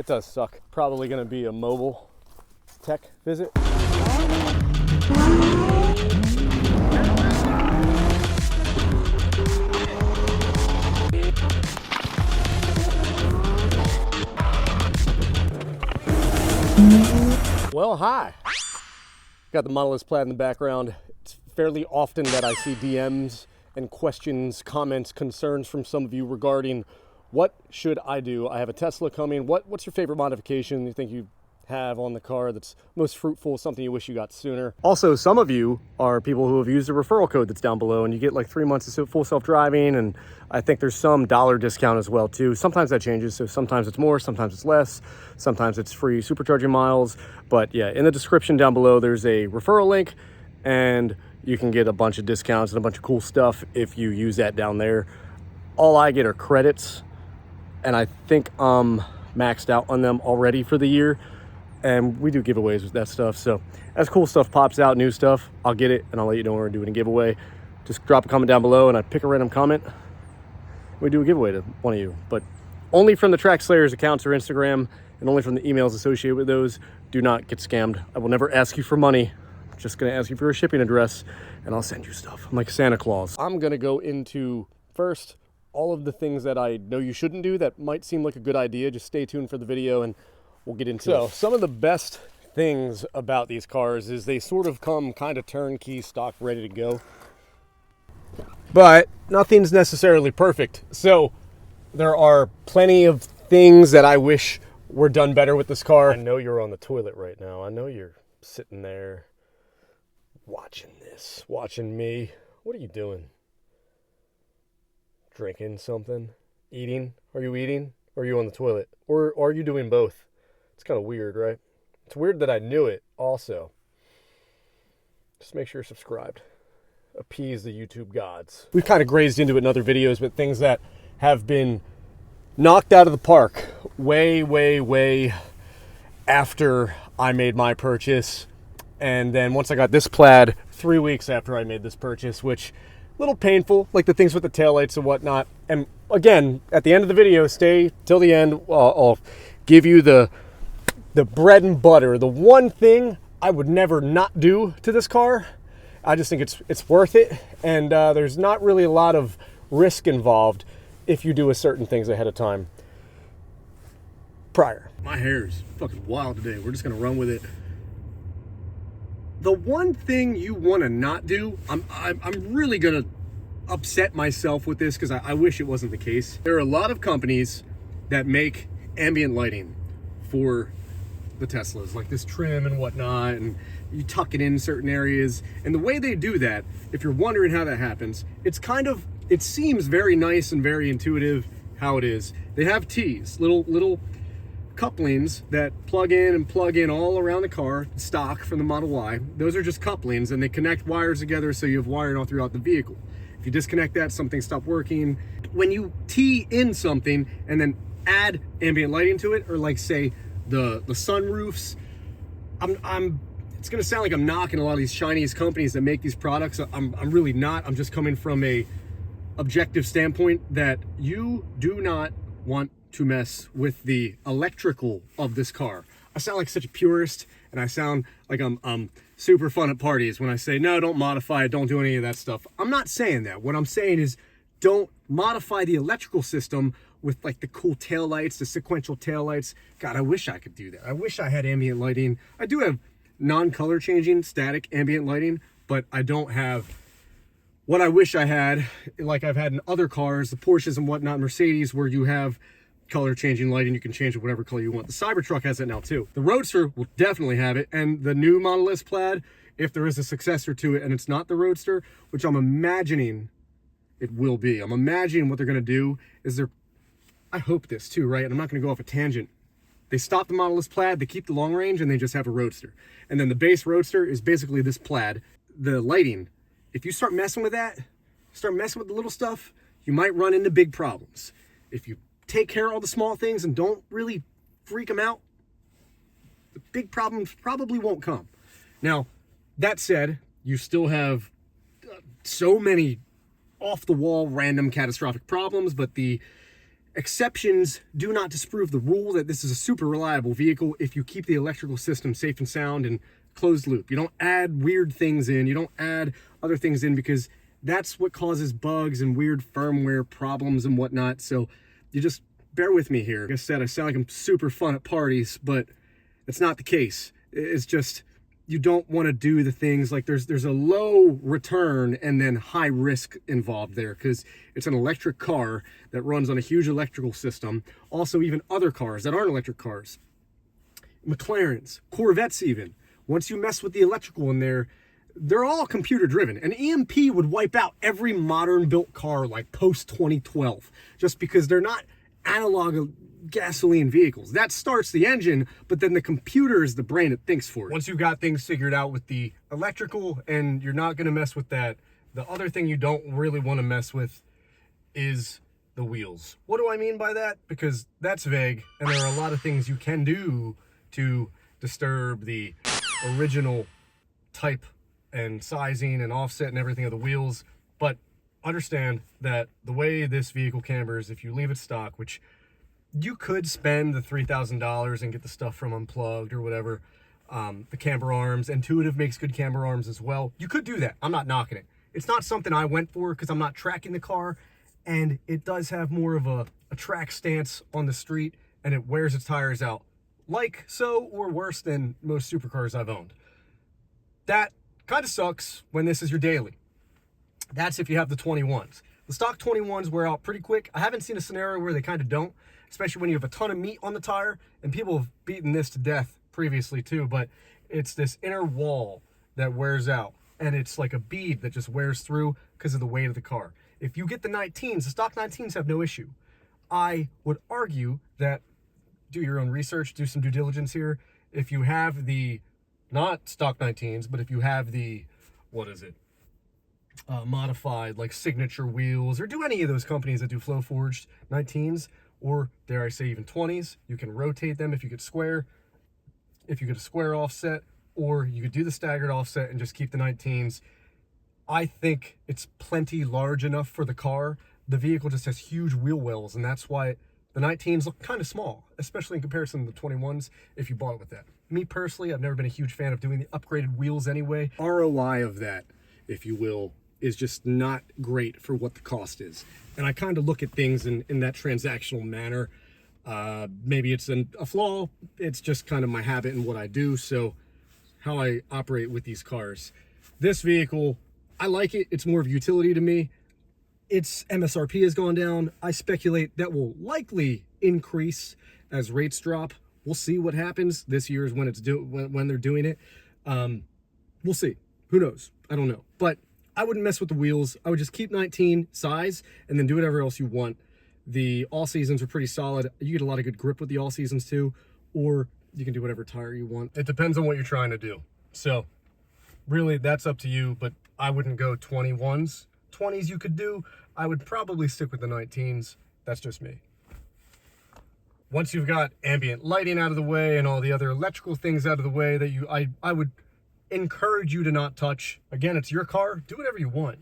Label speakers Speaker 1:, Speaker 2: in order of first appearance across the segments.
Speaker 1: It does suck. Probably gonna be a mobile tech visit. Well, hi. Got the Model S Plaid in the background. It's fairly often that I see DMs and questions, comments, concerns from some of you regarding what should I do? I have a Tesla coming. What's your favorite modification you think you have on the car that's most fruitful, something you wish you got sooner? Also, some of you are people who have used a referral code that's down below, and you get like 3 months of full self-driving, and I think there's some dollar discount as well too. Sometimes that changes, so sometimes it's more, sometimes it's less, sometimes it's free supercharging miles. But yeah, in the description down below there's a referral link, and you can get a bunch of discounts and a bunch of cool stuff if you use that down there. All I get are credits, and I think I'm maxed out on them already for the year. And we do giveaways with that stuff. So as cool stuff pops out, new stuff, I'll get it and I'll let you know when we're doing a giveaway. Just drop a comment down below and I pick a random comment. We do a giveaway to one of you, but only from the TrackSlayers accounts or Instagram, and only from the emails associated with those. Do not get scammed. I will never ask you for money. I'm just gonna ask you for a shipping address and I'll send you stuff. I'm like Santa Claus. I'm gonna go into first all of the things that I know you shouldn't do that might seem like a good idea. Just stay tuned for the video and we'll get into it. So some of the best things about these cars is they sort of come kind of turnkey, stock, ready to go. But nothing's necessarily perfect. So there are plenty of things that I wish were done better with this car. I know you're on the toilet right now. I know you're sitting there watching this, watching me. What are you doing? Drinking something? Eating? Are you eating? Or are you on the toilet? Or are you doing both? It's kind of weird, right? It's weird that I knew it also. Just make sure you're subscribed. Appease the YouTube gods. We've kind of grazed into it in other videos, but things that have been knocked out of the park way, way, way after I made my purchase. And then once I got this Plaid, 3 weeks after I made this purchase, which a little painful, like the things with the taillights and whatnot. And again, at the end of the video, stay till the end. I'll give you the bread and butter, the one thing I would never not do to this car. I just think it's worth it, and there's not really a lot of risk involved if you do certain things ahead of time prior. My hair is fucking wild today. We're just gonna run with it. The one thing you want to not do, I'm really gonna upset myself with this because I wish it wasn't the case. There are a lot of companies that make ambient lighting for the Teslas, like this trim and whatnot, and you tuck it in certain areas. And the way they do that, if you're wondering how that happens, it seems very nice and very intuitive how it is. They have T's, little couplings that plug in all around the car, stock from the Model Y. Those are just couplings, and they connect wires together so you have wiring all throughout the vehicle. If you disconnect that, something stopped working. When you tee in something and then add ambient lighting to it, or like say the sunroofs, it's gonna sound like I'm knocking a lot of these Chinese companies that make these products. I'm really not. I'm just coming from a objective standpoint that you do not want to mess with the electrical of this car. I sound like such a purist, and I sound like I'm super fun at parties when I say, no, don't modify it, don't do any of that stuff. I'm not saying that. What I'm saying is don't modify the electrical system with like the cool taillights, the sequential taillights. God, I wish I could do that. I wish I had ambient lighting. I do have non-color changing static ambient lighting, but I don't have what I wish I had, like I've had in other cars, the Porsches and whatnot, Mercedes, where you have color changing lighting. You can change it whatever color you want. The Cybertruck has that now too. The Roadster will definitely have it, and the new Model S Plaid, if there is a successor to it and it's not the Roadster, which I'm imagining it will be. I'm imagining what they're gonna do is I hope this too, right? And I'm not gonna go off a tangent. They stop the Model S Plaid, they keep the long range, and they just have a Roadster. And then the base Roadster is basically this Plaid. The lighting, if you start messing with that, start messing with the little stuff, you might run into big problems. If you take care of all the small things and don't really freak them out, the big problems probably won't come. Now, that said, you still have so many off-the-wall random catastrophic problems, but the exceptions do not disprove the rule that this is a super reliable vehicle if you keep the electrical system safe and sound and closed loop. You don't add weird things in, you don't add other things in, because that's what causes bugs and weird firmware problems and whatnot. So you just bear with me here. Like I said, I sound like I'm super fun at parties, but it's not the case. It's just, you don't want to do the things like there's a low return and then high risk involved there, because it's an electric car that runs on a huge electrical system. Also, even other cars that aren't electric cars, McLarens, Corvettes even, once you mess with the electrical in there, they're all computer driven. An EMP would wipe out every modern built car like post 2012, just because they're not analog gasoline vehicles. That starts the engine, but then the computer is the brain that thinks for it. Once you've got things figured out with the electrical and you're not going to mess with that, the other thing you don't really want to mess with is the wheels. What do I mean by that? Because that's vague, and there are a lot of things you can do to disturb the original type and sizing and offset and everything of the wheels. But understand that the way this vehicle cambers, if you leave it stock, which you could spend the $3,000 and get the stuff from Unplugged or whatever, the camber arms. Intuitive makes good camber arms as well. You could do that. I'm not knocking it. It's not something I went for because I'm not tracking the car, and it does have more of a track stance on the street, and it wears its tires out like so or worse than most supercars I've owned. That kind of sucks when this is your daily. That's if you have the 21s. The stock 21s wear out pretty quick. I haven't seen a scenario where they kind of don't, especially when you have a ton of meat on the tire, and people have beaten this to death previously too, but it's this inner wall that wears out, and it's like a bead that just wears through because of the weight of the car. If you get the 19s, the stock 19s have no issue. I would argue that, do your own research, do some due diligence here. If you have the, not stock 19s, but if you have the, what is it? Modified like signature wheels, or do any of those companies that do flow forged 19s, or dare I say even 20s, you can rotate them if you get square, if you get a square offset, or you could do the staggered offset and just keep the 19s. I think it's plenty large enough for the car. The vehicle just has huge wheel wells, and that's why the 19s look kind of small, especially in comparison to the 21s if you bought it with that. Me personally, I've never been a huge fan of doing the upgraded wheels anyway. ROI of that, if you will, is just not great for what the cost is. And I kind of look at things in that transactional manner. Maybe it's a flaw. It's just kind of my habit and what I do. So how I operate with these cars. This vehicle, I like it. It's more of a utility to me. Its MSRP has gone down. I speculate that will likely increase as rates drop. We'll see what happens. This year is when when they're doing it. We'll see. Who knows? I don't know. But I wouldn't mess with the wheels. I would just keep 19 size and then do whatever else you want. The all seasons are pretty solid. You get a lot of good grip with the all seasons too, or you can do whatever tire you want. It depends on what you're trying to do. So really that's up to you, but I wouldn't go 21s. 20s you could do. I would probably stick with the 19s. That's just me. Once you've got ambient lighting out of the way and all the other electrical things out of the way that I would encourage you to not touch. Again, it's your car. Do whatever you want.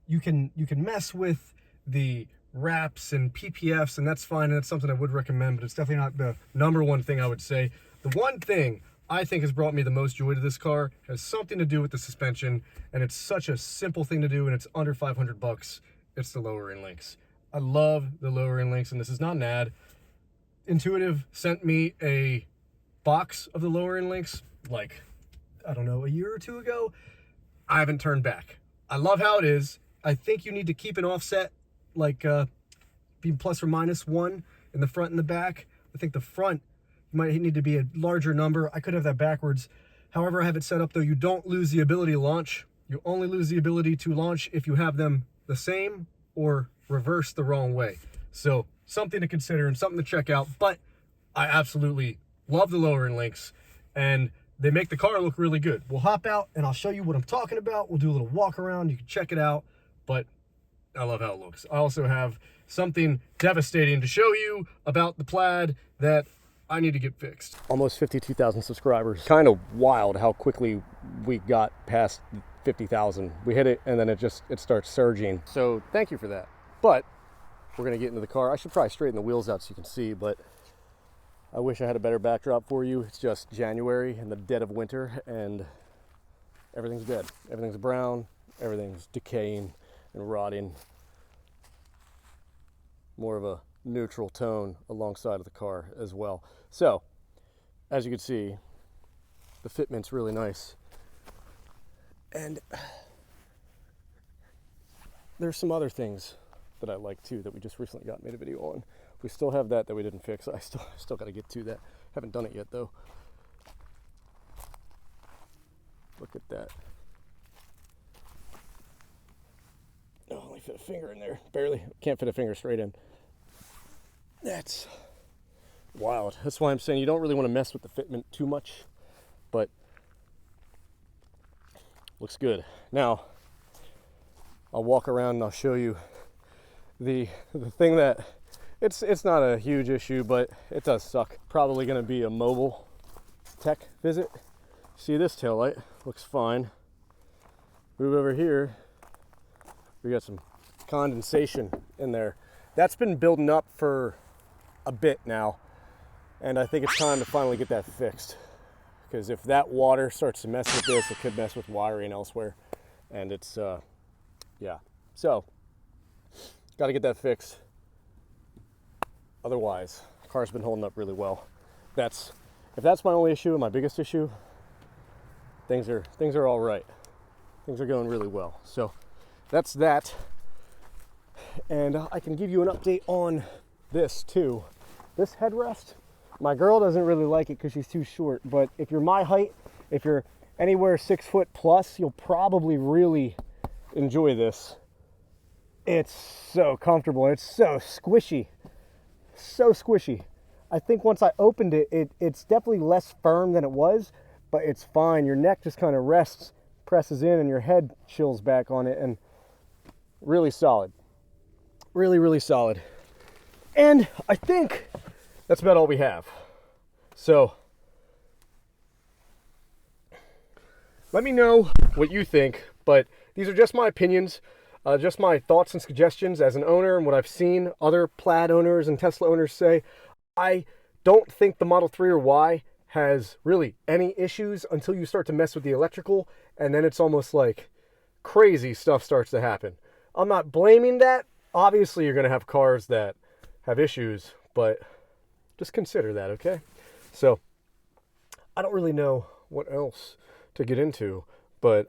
Speaker 1: You can mess with the wraps and PPFs, and that's fine, and that's something I would recommend, but it's definitely not the number one thing I would say. The one thing I think has brought me the most joy to this car has something to do with the suspension, and it's such a simple thing to do, and it's under 500 bucks. It's the lowering links. I love the lowering links, and this is not an ad. Intuitive sent me a box of the lowering links like, I don't know, a year or two ago. I haven't turned back. I love how it is. I think you need to keep an offset, like be plus or minus 1 in the front and the back. I think the front might need to be a larger number. I could have that backwards. However I have it set up though, you don't lose the ability to launch. You only lose the ability to launch if you have them the same or reversed the wrong way. So something to consider and something to check out, but I absolutely love the lowering links, and they make the car look really good. We'll hop out and I'll show you what I'm talking about. We'll do a little walk around. You can check it out, but I love how it looks. I also have something devastating to show you about the Plaid that I need to get fixed. Almost 52,000 subscribers. Kind of wild how quickly we got past 50,000. We hit it and then it starts surging. So thank you for that. But we're gonna get into the car. I should probably straighten the wheels out so you can see, but I wish I had a better backdrop for you. It's just January in the dead of winter and everything's dead. Everything's brown, everything's decaying and rotting. More of a neutral tone alongside of the car as well. So, as you can see, the fitment's really nice. And there's some other things that I like too that we just recently made a video on. We still have that we didn't fix. I still got to get to that. Haven't done it yet though. Look at that. Oh, only fit a finger in there. Barely. Can't fit a finger straight in. That's wild. That's why I'm saying you don't really want to mess with the fitment too much, but looks good. Now, I'll walk around and I'll show you the thing that it's not a huge issue, but it does suck. Probably going to be a mobile tech visit. See, this taillight looks fine. Move over here. We got some condensation in there. That's been building up for a bit now, and I think it's time to finally get that fixed, because if that water starts to mess with this, it could mess with wiring elsewhere, and it's yeah, so got to get that fixed. Otherwise, the car's been holding up really well. If that's my only issue and my biggest issue, things are all right. Things are going really well. So that's that. And I can give you an update on this too. This headrest, my girl doesn't really like it because she's too short, but if you're my height, if you're anywhere 6 foot plus, you'll probably really enjoy this. It's so comfortable. It's so squishy. So squishy. I think once I opened it, it's definitely less firm than it was, but it's fine. Your neck just kind of rests, presses in, and your head chills back on it, and really solid. Really, really solid. And I think that's about all we have. So let me know what you think, but these are just my opinions, just my thoughts and suggestions as an owner and what I've seen other Plaid owners and Tesla owners say. I don't think the Model 3 or Y has really any issues until you start to mess with the electrical, and then it's almost like crazy stuff starts to happen. I'm not blaming that. Obviously, you're going to have cars that have issues, but just consider that, okay? So, I don't really know what else to get into, but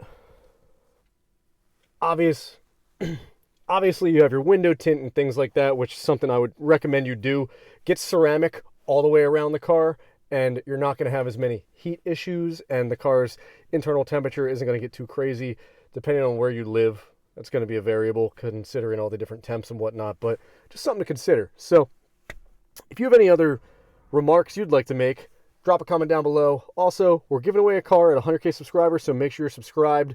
Speaker 1: obviously you have your window tint and things like that, which is something I would recommend you do. Get ceramic all the way around the car, and you're not going to have as many heat issues, and the car's internal temperature isn't going to get too crazy. Depending on where you live, that's going to be a variable considering all the different temps and whatnot, but just something to consider. So if you have any other remarks you'd like to make, drop a comment down below. Also, we're giving away a car at 100K subscribers, so make sure you're subscribed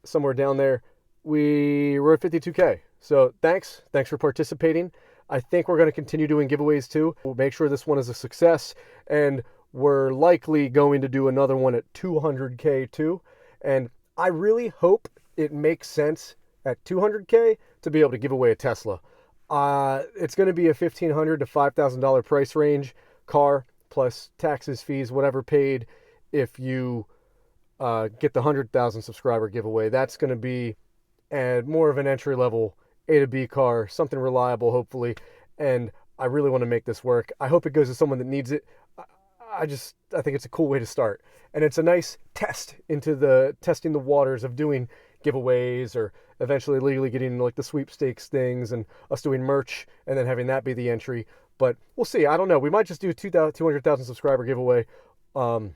Speaker 1: somewhere down there. We're at 52K. So thanks for participating. I think we're going to continue doing giveaways too. We'll make sure this one is a success, and we're likely going to do another one at 200K too. And I really hope it makes sense at 200K to be able to give away a Tesla. It's going to be a $1,500 to $5,000 price range car, plus taxes, fees, whatever paid. If you get the 100,000 subscriber giveaway, that's going to be more of an entry level A to B car, something reliable, hopefully. And I really want to make this work. I hope it goes to someone that needs it. I think it's a cool way to start, and it's a nice test into testing the waters of doing giveaways, or eventually legally getting into like the sweepstakes things and us doing merch and then having that be the entry. But we'll see. I don't know. We might just do a 200,000 subscriber giveaway. And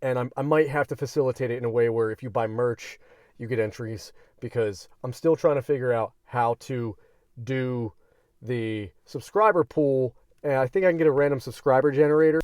Speaker 1: I might have to facilitate it in a way where if you buy merch, you get entries, because I'm still trying to figure out how to do the subscriber pool. And I think I can get a random subscriber generator.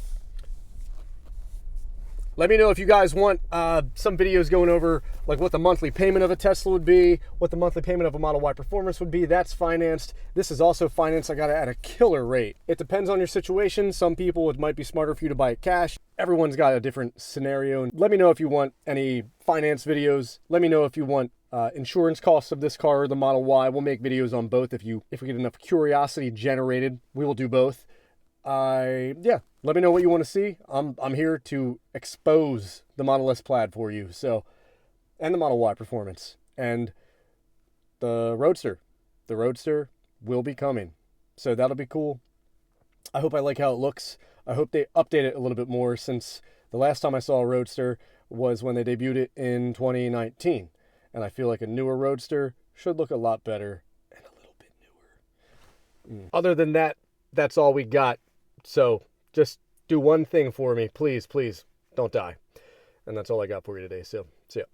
Speaker 1: Let me know if you guys want some videos going over like what the monthly payment of a Tesla would be, what the monthly payment of a Model Y Performance would be. That's financed. This is also financed. I got it at a killer rate. It depends on your situation. Some people, it might be smarter for you to buy it cash. Everyone's got a different scenario. Let me know if you want any finance videos. Let me know if you want insurance costs of this car or the Model Y. We'll make videos on both. If we get enough curiosity generated, we will do both. Yeah, let me know what you want to see. I'm here to expose the Model S Plaid for you. So, and the Model Y Performance and the Roadster. The Roadster will be coming, so that'll be cool. I hope I like how it looks. I hope they update it a little bit more, since the last time I saw a Roadster was when they debuted it in 2019. And I feel like a newer Roadster should look a lot better and a little bit newer. Other than that, that's all we got. So just do one thing for me. Please, please don't die. And that's all I got for you today. So see ya.